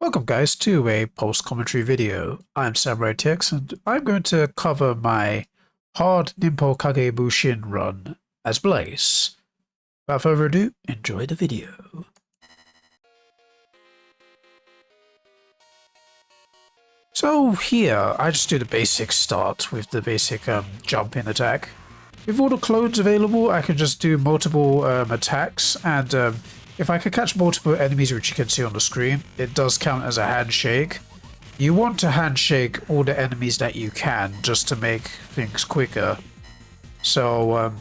Welcome guys to a post-commentary video. I'm SamuraiT-X and I'm going to cover my hard Ninpo Kage Bushin run as Blaze. Without further ado, enjoy the video. So here, I just do the basic start with the basic jump in attack. With all the clones available, I can just do multiple attacks, and if I can catch multiple enemies, which you can see on the screen, it does count as a handshake. You want to handshake all the enemies that you can, just to make things quicker. So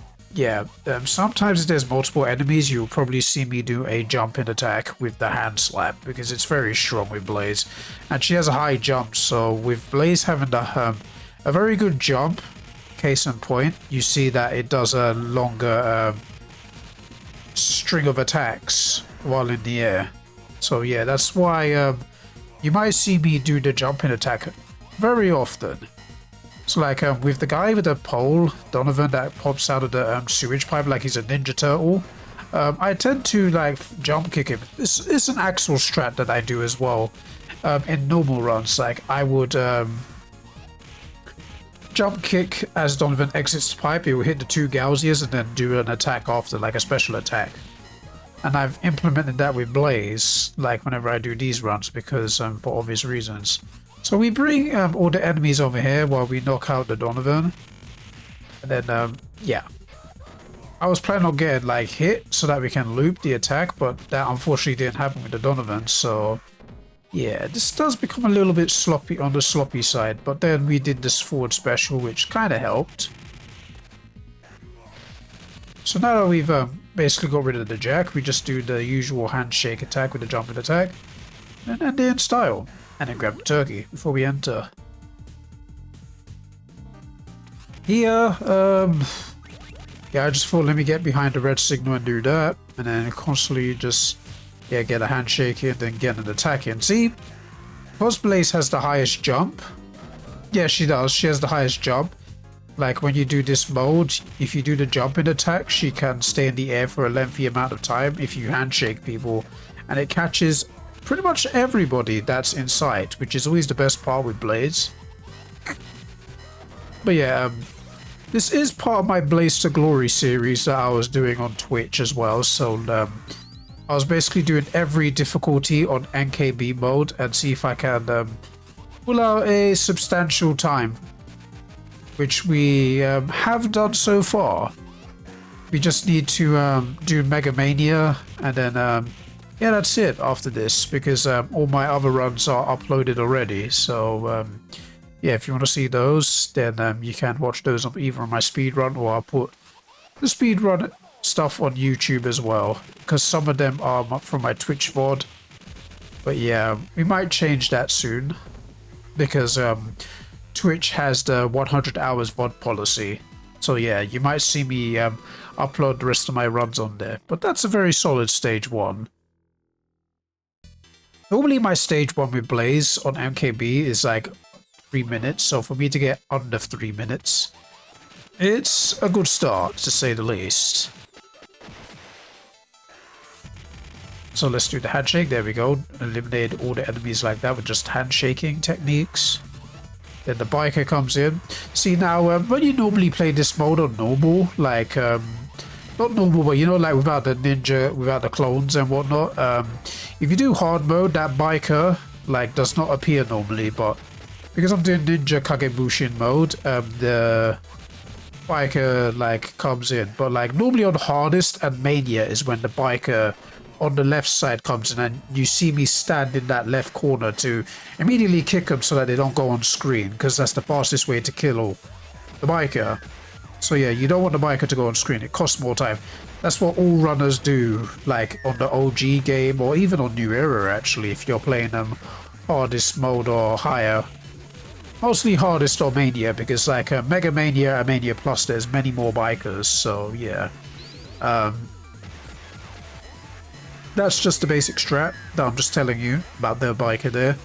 sometimes if there's multiple enemies, you'll probably see me do a jump in attack with the hand slap, because it's very strong with Blaze. And she has a high jump, so with Blaze having a very good jump, case in point, you see that it does a longer string of attacks while in the air. So yeah, that's why you might see me do the jumping attack very often. So like with the guy with the pole, Donovan, that pops out of the sewage pipe like he's a Ninja Turtle, I tend to like jump kick him. It's an actual strat that I do as well. In normal runs, like I would jump kick as Donovan exits the pipe. He will hit the two Gaussias and then do an attack after, like a special attack. And I've implemented that with Blaze, like whenever I do these runs, because for obvious reasons. So we bring all the enemies over here while we knock out the Donovan. And then, yeah. I was planning on getting like hit so that we can loop the attack, but that unfortunately didn't happen with the Donovan, so yeah, this does become a little bit sloppy on the sloppy side, but then we did this forward special, which kind of helped. So now that we've basically got rid of the jack, we just do the usual handshake attack with the jumping attack, and end it in style, and then grab the turkey before we enter. Here, yeah, I just thought let me get behind the red signal and do that, and then constantly just get a handshake in, then get an attack in. See, because Blaze has the highest jump. Yeah, she does. She has the highest jump. Like when you do this mode, if you do the jumping attack, she can stay in the air for a lengthy amount of time if you handshake people. And it catches pretty much everybody that's in sight, which is always the best part with Blaze. But yeah, this is part of my Blaze to Glory series that I was doing on Twitch as well. So I was basically doing every difficulty on NKB mode and see if I can pull out a substantial time, which we have done so far. We just need to do Mega Mania, and then yeah, that's it after this, because all my other runs are uploaded already. So yeah, if you want to see those, then you can watch those on either on my speedrun, or I'll put the speedrun stuff on YouTube as well, because some of them are from my Twitch VOD. But yeah, we might change that soon, because Twitch has the 100 hours VOD policy. So yeah, you might see me upload the rest of my runs on there, but that's a very solid stage 1. Normally my stage 1 with Blaze on NKB is like 3 minutes, so for me to get under 3 minutes, it's a good start, to say the least. So let's do the handshake. There we go. Eliminate all the enemies like that with just handshaking techniques. Then the biker comes in. See now, when you normally play this mode on normal, like not normal, but you know, like without the ninja, without the clones and whatnot. If you do hard mode, that biker like does not appear normally, but because I'm doing Ninja Kage Bushin mode, the biker like comes in. But like normally on hardest and mania is when the biker on the left side comes in, and you see me stand in that left corner to immediately kick them so that they don't go on screen, because that's the fastest way to kill the biker. So yeah, you don't want the biker to go on screen, it costs more time. That's what all runners do, like on the OG game, or even on New Era actually, if you're playing them hardest mode or higher. Mostly hardest or mania, because like Mega Mania and Mania Plus, there's many more bikers, so yeah. That's just the basic strat that I'm just telling you about the biker there.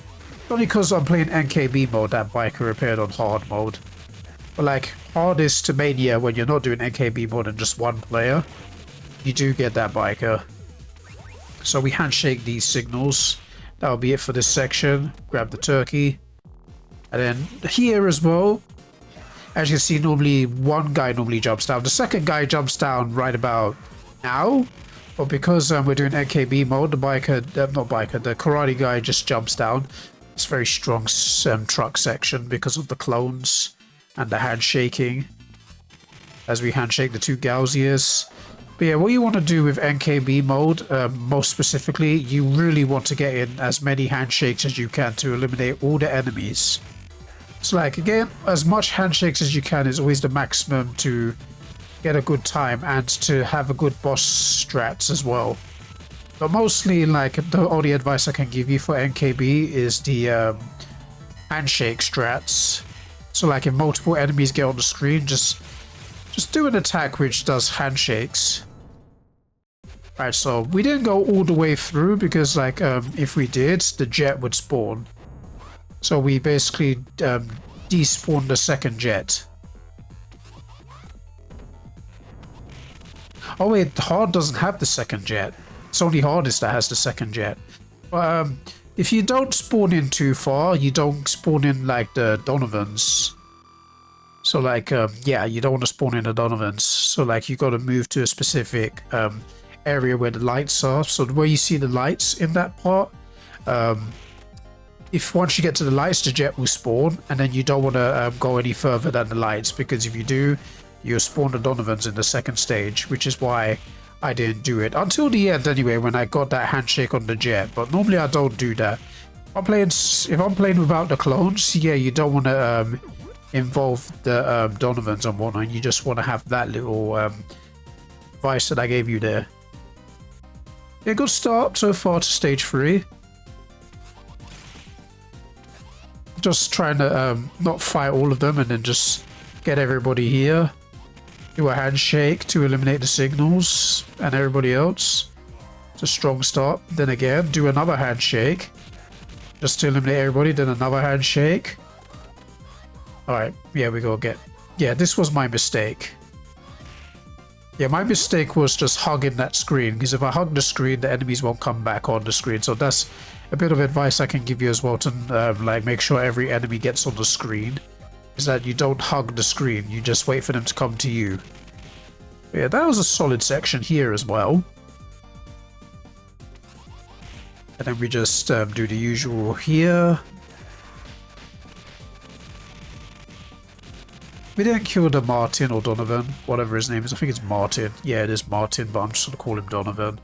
Only because I'm playing NKB mode, that biker appeared on hard mode. But like hardest to mania, when you're not doing NKB mode and just one player, you do get that biker. So we handshake these signals, that'll be it for this section. Grab the turkey. And then here as well, as you can see, normally one guy normally jumps down. The second guy jumps down right about now. But because we're doing NKB mode, the the karate guy just jumps down. It's a very strong truck section because of the clones and the handshaking. As we handshake the two Gauziers. But yeah, what you want to do with NKB mode, most specifically, you really want to get in as many handshakes as you can to eliminate all the enemies. So like, again, as much handshakes as you can is always the maximum to get a good time and to have a good boss strats as well. But mostly, like, the only advice I can give you for NKB is the handshake strats. So like, if multiple enemies get on the screen, just do an attack which does handshakes. Right, so we didn't go all the way through because, like, if we did, the jet would spawn. So we basically despawned the second jet. Oh wait, hard doesn't have the second jet. It's only hardest that has the second jet. But if you don't spawn in too far, you don't spawn in like the Donovans. So like, yeah, you don't want to spawn in the Donovans. So like, you got to move to a specific area where the lights are. So where you see the lights in that part, if once you get to the lights, the jet will spawn, and then you don't want to go any further than the lights, because if you do, you'll spawn the Donovans in the second stage, which is why I didn't do it until the end anyway, when I got that handshake on the jet. But normally I don't do that. If I'm playing without the clones, yeah, you don't want to involve the Donovans and whatnot. You just want to have that little advice that I gave you there. Yeah, good start so far to stage 3. Just trying to not fight all of them and then just get everybody here. Do a handshake to eliminate the signals and everybody else. It's a strong start. Then again, do another handshake just to eliminate everybody. Then another handshake. Alright, yeah, we go get... Yeah, this was my mistake. Yeah, my mistake was just hugging that screen, because if I hug the screen, the enemies won't come back on the screen. So that's a bit of advice I can give you as well to like make sure every enemy gets on the screen. Is that you don't hug the screen, you just wait for them to come to you. Yeah, that was a solid section here as well. And then we just do the usual here. We didn't kill the Martin or Donovan, whatever his name is. I think it's Martin. Yeah, it is Martin, but I'm just going to call him Donovan.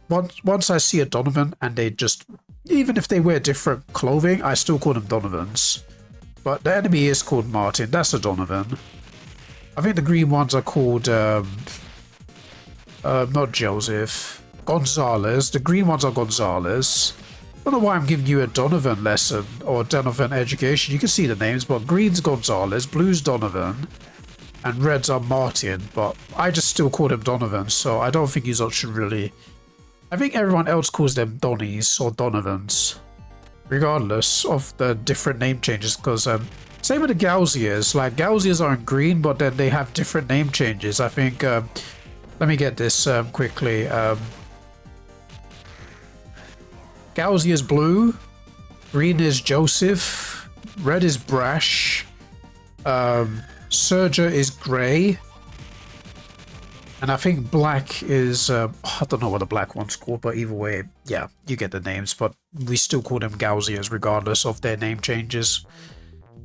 Once I see a Donovan and they just... Even if they wear different clothing, I still call them Donovans. But the enemy is called Martin. That's a Donovan. I think the green ones are called... not Joseph. Gonzalez. The green ones are Gonzalez. I don't know why I'm giving you a Donovan lesson or Donovan education. You can see the names, but green's Gonzalez, blue's Donovan, and reds are Martin. But I just still call them Donovan, so I don't think you should really... I think everyone else calls them Donnies or Donovans, regardless of the different name changes, because same with the Gauziers. Like, Gauziers are in green, but then they have different name changes. I think, let me get this quickly. Gauzy is blue, green is Joseph, red is Brash, Serger is grey, and I think black is, I don't know what the black one's called, but either way, yeah, you get the names, but we still call them Gauziers regardless of their name changes.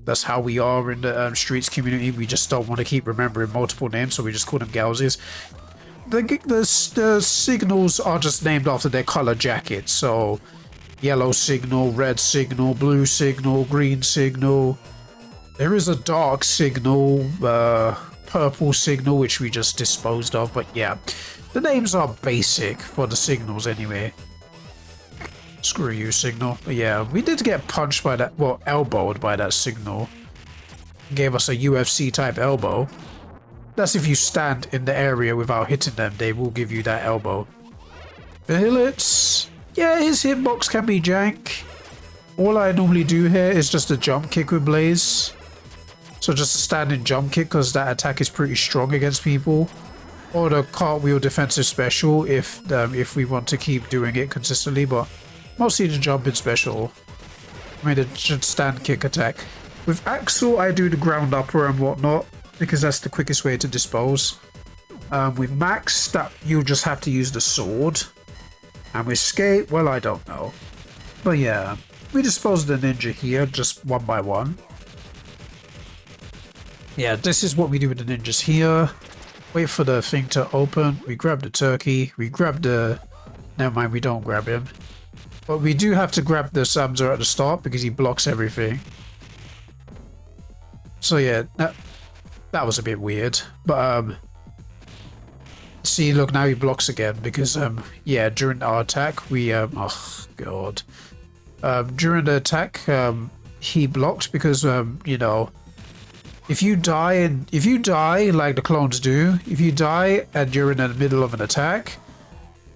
That's how we are in the Streets community. We just don't want to keep remembering multiple names, so we just call them Gauziers. The signals are just named after their color jackets, so yellow signal, red signal, blue signal, green signal. There is a dark signal, purple signal, which we just disposed of, but yeah, the names are basic for the signals anyway. Screw you, signal. But yeah, we did get punched by that, well, elbowed by that signal. Gave us a UFC type elbow. That's if you stand in the area without hitting them, they will give you that elbow. Billets. Yeah, his hitbox can be jank. All I normally do here is just a jump kick with Blaze. So just a standing jump kick, because that attack is pretty strong against people. Or the cartwheel defensive special if we want to keep doing it consistently. But mostly the jumping special. I mean, it should stand kick attack. With Axel, I do the ground upper and whatnot, because that's the quickest way to dispose. With Max, that you just have to use the sword. And with Skate, well, I don't know. But yeah, we dispose of the ninja here, just one by one. Yeah, this is what we do with the ninjas here. Wait for the thing to open. We grab the turkey. We grab the... Never mind, we don't grab him. But we do have to grab the Samza at the start because he blocks everything. So yeah, that was a bit weird. But see, look, now he blocks again because yeah, during our attack we oh god. During the attack he blocks because you know, if you die like the clones do, if you die and you're in the middle of an attack,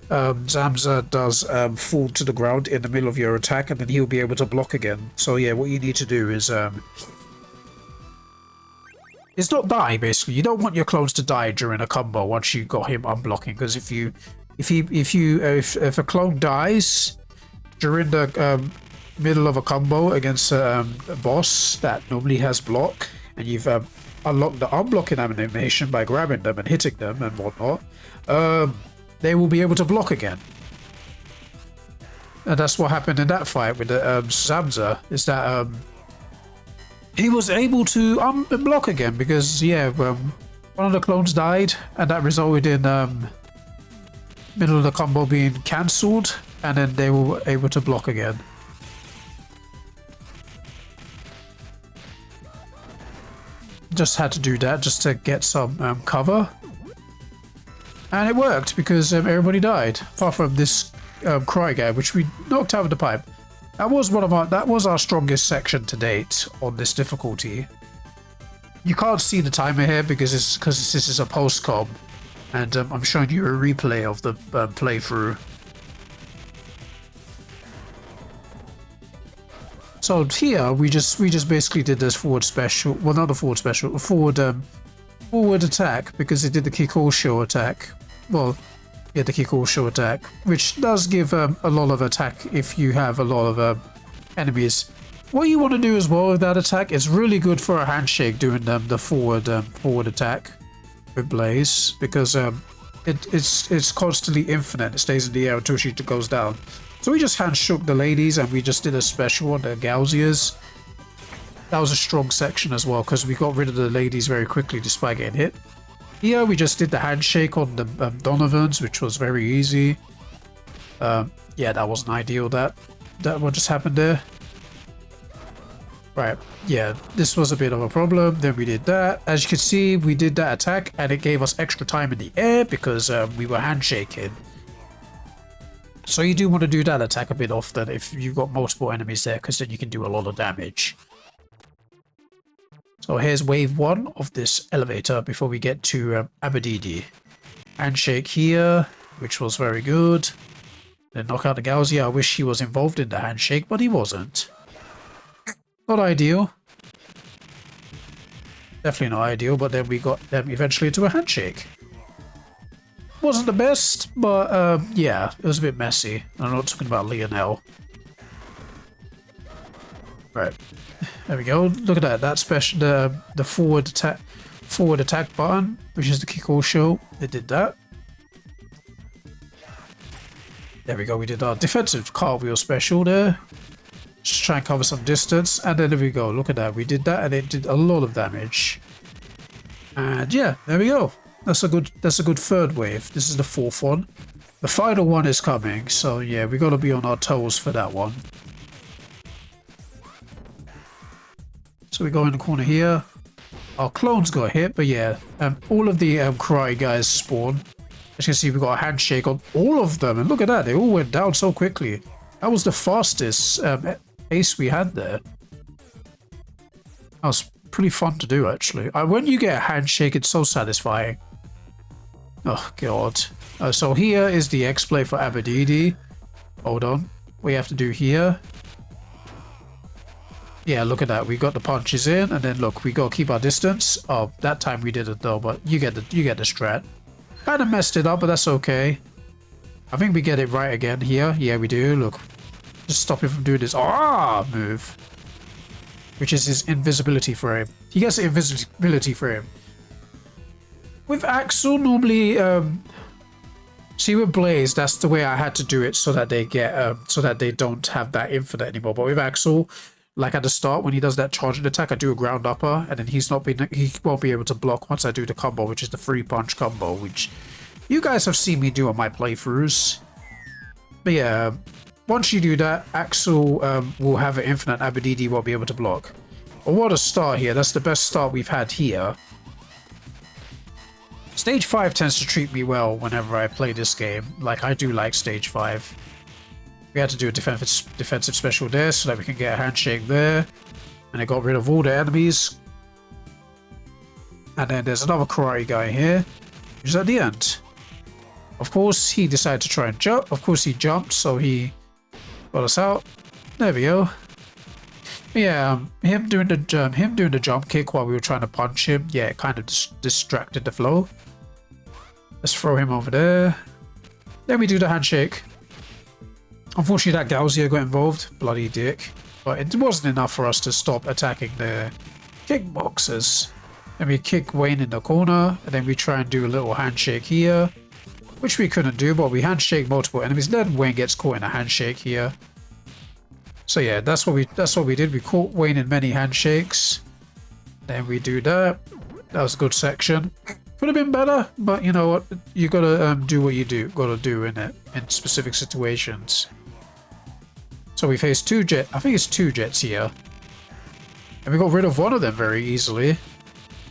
Zamza does fall to the ground in the middle of your attack, and then he'll be able to block again. So yeah, what you need to do is not die. Basically, you don't want your clones to die during a combo once you got him unblocking, because if a clone dies during the middle of a combo against a boss that normally has block, and you've unlocked the unblocking animation by grabbing them and hitting them and whatnot, they will be able to block again. And that's what happened in that fight with the Zamza, is that he was able to block again because, yeah, one of the clones died, and that resulted in middle of the combo being cancelled, and then they were able to block again. Just had to do that just to get some cover. And it worked because everybody died, apart from this Cry guy, which we knocked out of the pipe. That was our strongest section to date on this difficulty. You can't see the timer here because this is a post-com, and I'm showing you a replay of the playthrough. So here we just basically did this forward special, well, not a forward special, a forward attack, because it did the Kikosho attack. Well, yeah, the Kikosho attack, which does give a lot of attack if you have a lot of enemies. What you want to do as well with that attack is really good for a handshake doing the forward attack with Blaze, because it's constantly infinite. It stays in the air until she goes down. So we just handshook the ladies, and we just did a special on the Gauzias. That was a strong section as well, because we got rid of the ladies very quickly despite getting hit. Here we just did the handshake on the Donovans, which was very easy. Yeah, that wasn't ideal, that what just happened there. Right, yeah, this was a bit of a problem. Then we did that. As you can see, we did that attack, and it gave us extra time in the air because we were handshaking. So you do want to do that attack a bit often if you've got multiple enemies there, because then you can do a lot of damage. So here's wave 1 of this elevator before we get to Abadidi. Handshake here, which was very good. Then knock out the Gauzia. I wish he was involved in the handshake, but he wasn't. Not ideal. Definitely not ideal, but then we got them eventually to a handshake. Wasn't the best, but yeah, it was a bit messy. I'm not talking about Lionel. Right. There we go. Look at that. That's special. The forward attack button, which is the Kikosho. They did that. There we go. We did our defensive cartwheel special there. Just try and cover some distance, and then there we go. Look at that. We did that, and it did a lot of damage. And yeah, there we go. That's a good third wave. This is the fourth one. The final one is coming, so yeah, we got to be on our toes for that one. So we go in the corner here. Our clones got hit, but yeah, all of the Cry guys spawn. As you can see, we got a handshake on all of them, and look at that, they all went down so quickly. That was the fastest pace we had there. That was pretty fun to do, actually. When you get a handshake, it's so satisfying. Oh god. So here is the X-play for Abadidi. Hold on. What we have to do here. Yeah, look at that. We got the punches in, and then look, we got to keep our distance. Oh, that time we did it though, but you get the strat. Kind of messed it up, but that's okay. I think we get it right again here. Yeah, we do. Look, Just stop him from doing this move, which is his invisibility frame. He gets the invisibility frame. With Axel, normally, see with Blaze, that's the way I had to do it so that they get, so that they don't have that infinite anymore. But with Axel, like at the start when he does that charging attack, I do a ground upper, and then he won't be able to block once I do the combo, which is the 3-punch combo, which you guys have seen me do on my playthroughs. But yeah, once you do that, Axel will have an infinite, Abedidi won't be able to block. But what a start here. That's the best start we've had here. Stage 5 tends to treat me well whenever I play this game. Like, I do like Stage 5. We had to do a defensive special there so that we can get a handshake there. And it got rid of all the enemies. And then there's another karate guy here, which is at the end. Of course, he decided to try and jump. Of course, he jumped, so he got us out. There we go. Yeah, him doing the jump kick while we were trying to punch him. Yeah, it kind of distracted the flow. Let's throw him over there. Then we do the handshake. Unfortunately, that Gauzia got involved. Bloody dick. But it wasn't enough for us to stop attacking the kickboxers. Then we kick Wayne in the corner, and then we try and do a little handshake here, which we couldn't do, but we handshake multiple enemies. Then Wayne gets caught in a handshake here. So yeah, that's what we did. We caught Wayne in many handshakes. Then we do that. That was a good section. Could have been better, but you know what? You gotta do what you gotta do in it in specific situations. So we face two jets. I think it's 2 jets here, and we got rid of one of them very easily.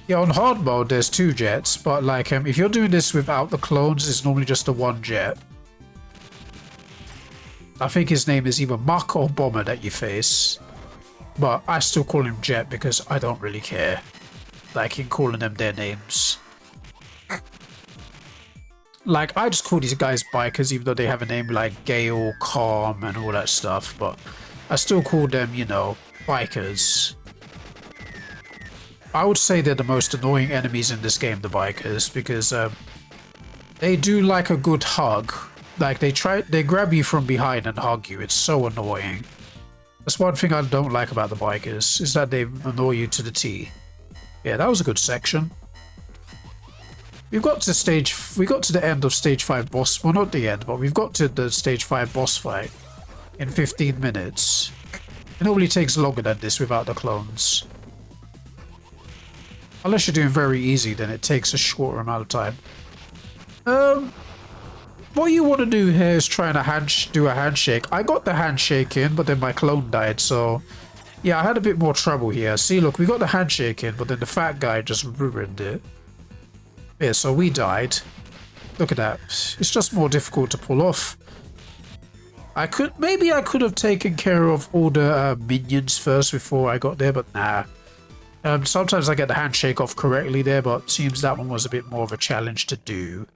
Yeah, on hard mode there's 2 jets, but like if you're doing this without the clones, it's normally just the 1 jet. I think his name is either Muck or Bomber that you face, but I still call him Jet because I don't really care. Like in calling them their names. Like, I just call these guys bikers even though they have a name like Gale, Calm and all that stuff, but I still call them, you know, bikers. I would say they're the most annoying enemies in this game, the bikers, because they do like a good hug. Like, they grab you from behind and hug you. It's so annoying. That's one thing I don't like about the bikers, is that they annoy you to the T. Yeah, that was a good section. We got to the end of stage 5 boss, well not the end, but we've got to the stage 5 boss fight in 15 minutes. It normally takes longer than this without the clones. Unless you're doing very easy, then it takes a shorter amount of time. What you want to do here is try to do a handshake. I got the handshake in, but then my clone died, so yeah, I had a bit more trouble here. See, look, we got the handshake in, but then the fat guy just ruined it. Yeah, so we died. Look at that. It's just more difficult to pull off. Maybe I could have taken care of all the minions first before I got there, but nah. Sometimes I get the handshake off correctly there, but it seems that one was a bit more of a challenge to do.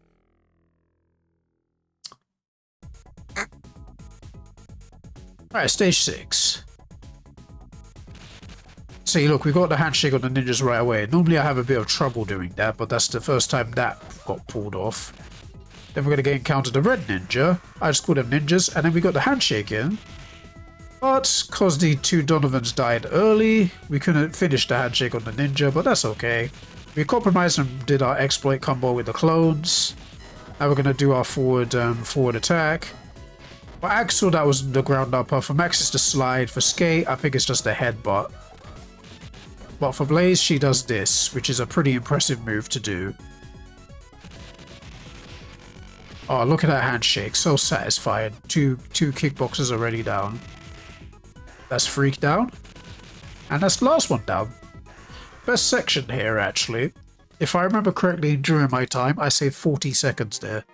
Alright, stage 6. See, look, we got the handshake on the ninjas right away. Normally I have a bit of trouble doing that, but that's the first time that got pulled off. Then we're going to encounter the red ninja. I just call them ninjas, and then we got the handshake in. But because the 2 Donovans died early, we couldn't finish the handshake on the ninja, but that's okay. We compromised and did our exploit combo with the clones. Now we're going to do our forward attack. For Axel, that was the ground upper. For Max, it's the slide. For Skate, I think it's just a headbutt. But for Blaze, she does this, which is a pretty impressive move to do. Oh, look at that handshake. So satisfying. Two kickboxers already down. That's Freak down. And that's the last one down. Best section here, actually. If I remember correctly, during my time, I saved 40 seconds there.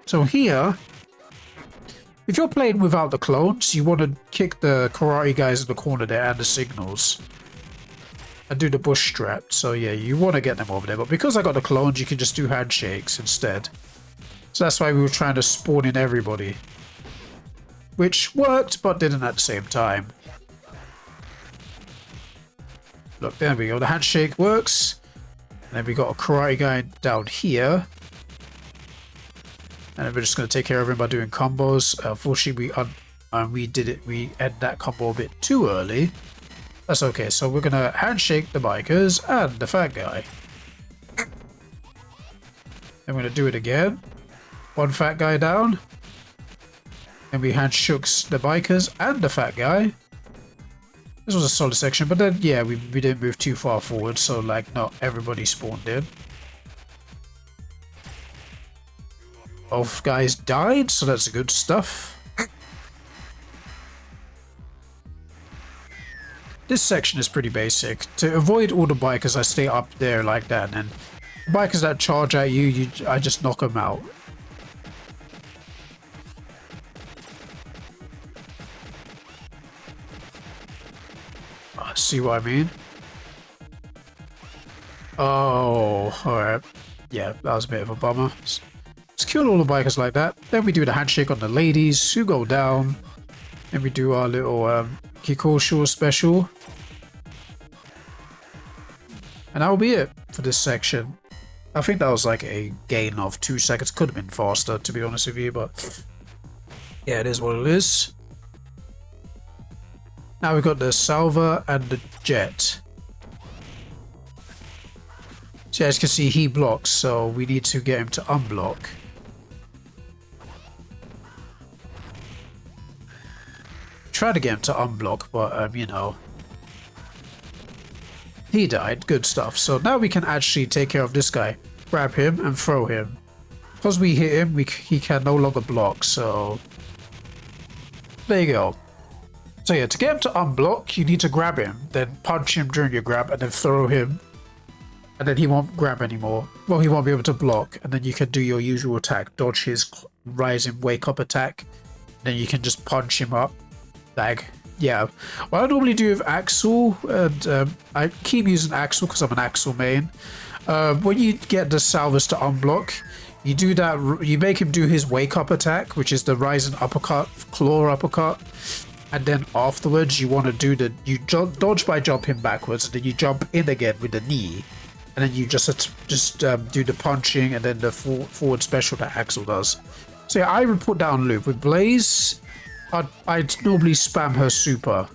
So here, if you're playing without the clones, you want to kick the karate guys in the corner there and the signals. And do the bush strap. So yeah, you want to get them over there. But because I got the clones, you can just do handshakes instead. So that's why we were trying to spawn in everybody. Which worked, but didn't at the same time. Look, there we go. The handshake works. And then we got a karate guy down here. And then we're just going to take care of him by doing combos. Unfortunately, we end that combo a bit too early. That's okay. So we're going to handshake the bikers and the fat guy. I'm going to do it again. One fat guy down. And we handshook the bikers and the fat guy. This was a solid section, but then, yeah, we didn't move too far forward, so, like, not everybody spawned in. Both guys died, so that's good stuff. This section is pretty basic. To avoid all the bikers, I stay up there like that, and bikers that charge at you, I just knock them out. See what I mean? Oh, alright. Yeah, that was a bit of a bummer. Let's kill all the bikers like that. Then we do the handshake on the ladies who go down. Then we do our little Kikosho special. And that will be it for this section. I think that was like a gain of 2 seconds. Could have been faster, to be honest with you, but yeah, it is what it is. Now we've got the Salva and the Jet. So as you can see, he blocks, so we need to get him to unblock. Try to get him to unblock, but you know, he died. Good stuff. So now we can actually take care of this guy. Grab him and throw him. Because we hit him, he can no longer block, so there you go. So yeah, to get him to unblock, you need to grab him, then punch him during your grab, and then throw him. And then he won't grab anymore. Well, he won't be able to block, and then you can do your usual attack, dodge his rising wake up attack. Then you can just punch him up. Like, yeah. What I normally do with Axel, and I keep using Axel because I'm an Axel main. When you get the Salvas to unblock, you do that, you make him do his wake up attack, which is the rising uppercut, claw uppercut. And then afterwards, you want to do you dodge by jumping backwards, and then you jump in again with the knee, and then you just do the punching and then the forward special that Axel does. So yeah, I would put down loop with Blaze. I'd normally spam her super.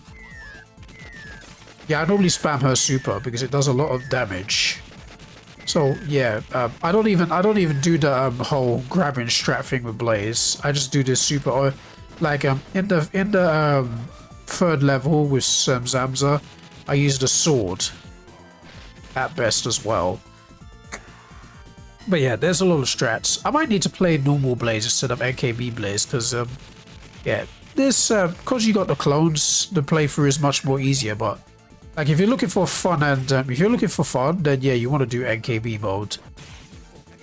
Yeah, I normally spam her super because it does a lot of damage. So yeah, I don't even do the whole grabbing strat thing with Blaze. I just do this super. Or, like in the third level with Zamza, I used a sword at best as well. But yeah, there's a lot of strats. I might need to play normal Blaze instead of NKB Blaze because yeah, this because you got the clones, the playthrough is much more easier. But like if you're looking for fun then yeah, you want to do NKB mode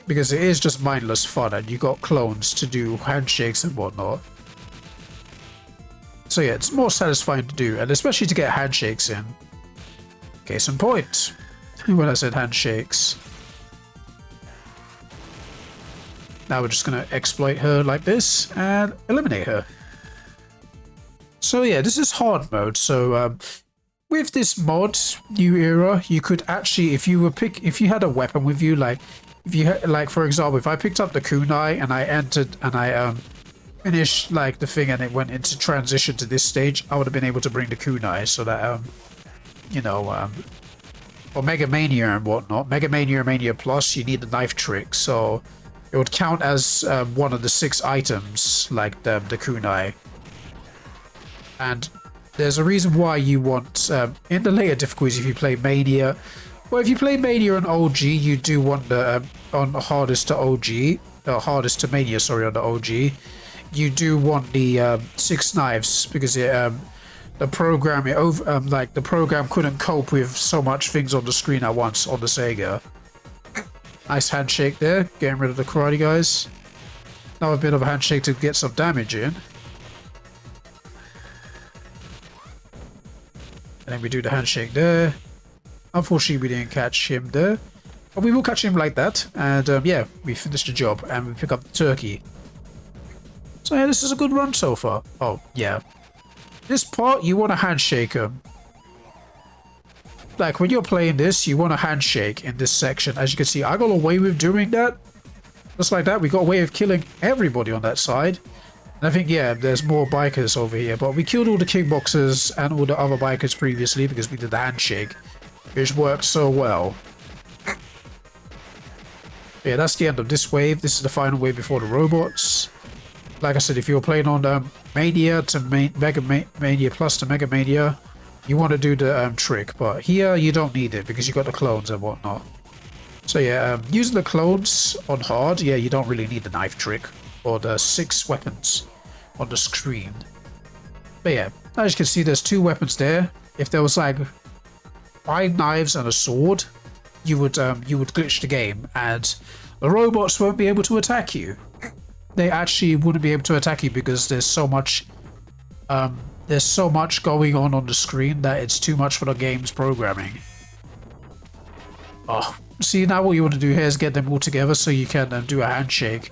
because it is just mindless fun and you got clones to do handshakes and whatnot. So yeah, it's more satisfying to do, and especially to get handshakes in. Case in point, when I said handshakes. Now we're just going to exploit her like this and eliminate her. So yeah, this is hard mode. So with this mod, new era, you could actually, if you had a weapon with you, like for example, if I picked up the kunai and I entered and I finished like the thing and it went into transition to this stage, I would have been able to bring the kunai so that you know, or Mega Mania and whatnot. Mega Mania, Mania Plus, you need the knife trick, so it would count as one of the 6 items, like the kunai. And there's a reason why you want in the later difficulties, if you play Mania, well, if you play Mania on OG, you do want the on hardest to OG, hardest to Mania, sorry, on the OG. You do want the 6 knives because the program the program couldn't cope with so much things on the screen at once on the Sega. Nice handshake there, getting rid of the karate guys. Now a bit of a handshake to get some damage in. And then we do the handshake there. Unfortunately, we didn't catch him there, but we will catch him like that. And yeah, we finished the job and we pick up the turkey. So yeah, this is a good run so far. Oh, yeah. This part, you want to handshake him. Like, when you're playing this, you want to handshake in this section. As you can see, I got away with doing that. Just like that, we got a way of killing everybody on that side. And I think, yeah, there's more bikers over here, but we killed all the kickboxers and all the other bikers previously because we did the handshake, which worked so well. Yeah, that's the end of this wave. This is the final wave before the robots. Like I said, if you're playing on Mania to Mega Mania Plus to Mega Mania, you want to do the trick, but here you don't need it because you got the clones and whatnot. So yeah, using the clones on hard, yeah, you don't really need the knife trick or the 6 weapons on the screen. But yeah, as you can see, there's 2 weapons there. If there was like 5 knives and a sword, you would glitch the game and the robots won't be able to attack you. They actually wouldn't be able to attack you because there's so much going on the screen that it's too much for the game's programming. Oh, see, now what you want to do here is get them all together so you can do a handshake.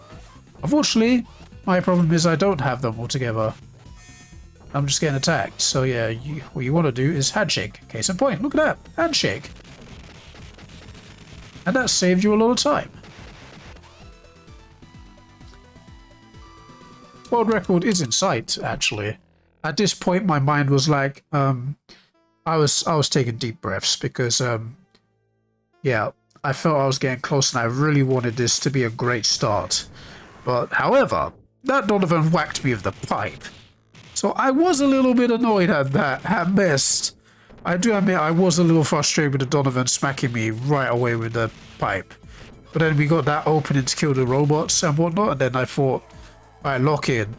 Unfortunately, my problem is I don't have them all together. I'm just getting attacked. So yeah, what you want to do is handshake. Case in point, look at that, handshake. And that saved you a lot of time. World record is in sight, actually. At this point, my mind was like, I was taking deep breaths because, yeah, I felt I was getting close and I really wanted this to be a great start. But, however, that Donovan whacked me with the pipe. So I was a little bit annoyed at that, at best. I do admit I was a little frustrated with the Donovan smacking me right away with the pipe. But then we got that opening to kill the robots and whatnot, and then I thought, alright, lock in.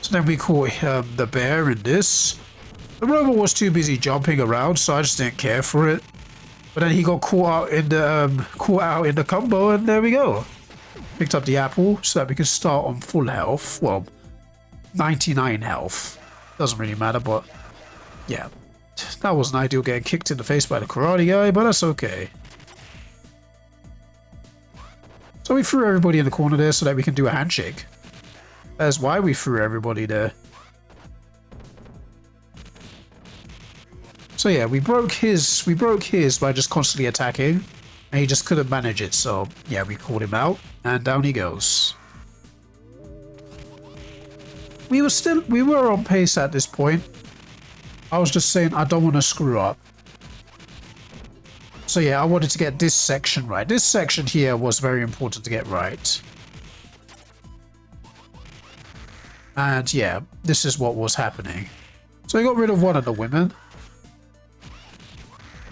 So then we caught the bear in this. The robot was too busy jumping around, so I just didn't care for it. But then he got caught out in the combo, and there we go. Picked up the apple so that we could start on full health. Well, 99 health. Doesn't really matter, but yeah. That wasn't ideal, getting kicked in the face by the karate guy, but that's okay. So we threw everybody in the corner there so that we can do a handshake. That's why we threw everybody there. So yeah, we broke his by just constantly attacking, and he just couldn't manage it. So yeah, we called him out, and down he goes. We were on pace at this point. I was just saying I don't want to screw up. So yeah, I wanted to get this section right. This section here was very important to get right. And yeah, this is what was happening. So we got rid of one of the women.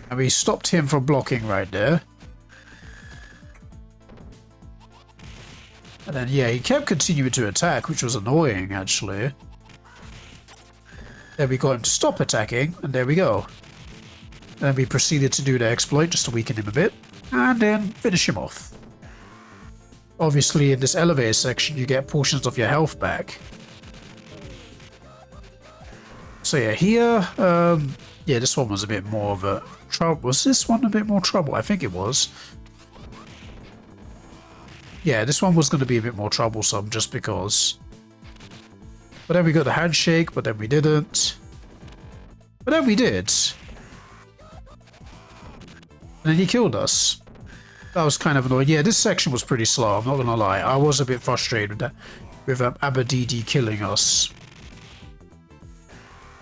And we stopped him from blocking right there. And then yeah, he kept continuing to attack, which was annoying actually. Then we got him to stop attacking, and there we go. Then we proceeded to do the exploit just to weaken him a bit, and then finish him off. Obviously, in this elevator section, you get portions of your health back. So yeah, here, yeah, this one was a bit more of a trouble. Was this one a bit more trouble? I think it was. Yeah, this one was going to be a bit more troublesome just because. But then we got the handshake, but then we didn't. But then we did. And then he killed us. That was kind of annoying. Yeah, this section was pretty slow, I'm not gonna lie. I was a bit frustrated with that, with Abadidi killing us.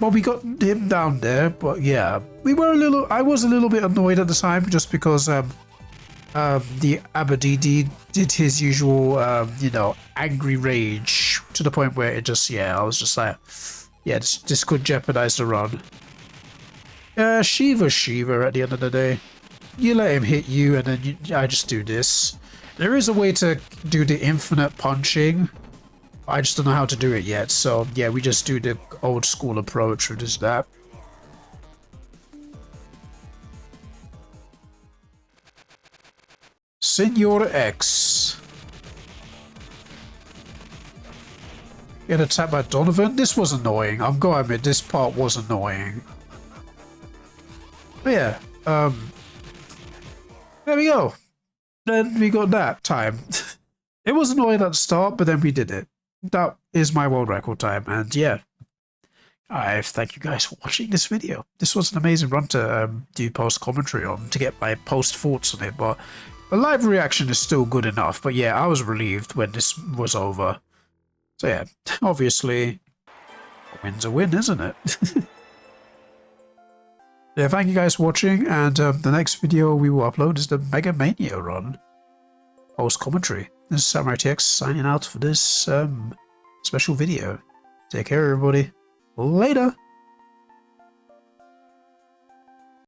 Well, we got him down there, but yeah. I was a little bit annoyed at the time just because the Abadidi did his usual, you know, angry rage to the point where it just, yeah, I was just like, yeah, this could jeopardize the run. Shiva at the end of the day. You let him hit you and then I just do this. There is a way to do the infinite punching. I just don't know how to do it yet. So yeah, we just do the old school approach with just that. SamuraiT-X. Get attacked by Donovan. This was annoying. I'm going to admit this part was annoying. But yeah, there we go. Then we got that time. It was annoying at the start, but then we did it. That is my world record time, and yeah. I thank you guys for watching this video. This was an amazing run to do post commentary on, to get my post thoughts on it, but The live reaction is still good enough, but yeah, I was relieved when this was over. So yeah, obviously, a win's a win, isn't it? Yeah, thank you guys for watching, and the next video we will upload is the Mega Mania run. Post commentary. This is SamuraiT-X signing out for this special video. Take care, everybody. Later!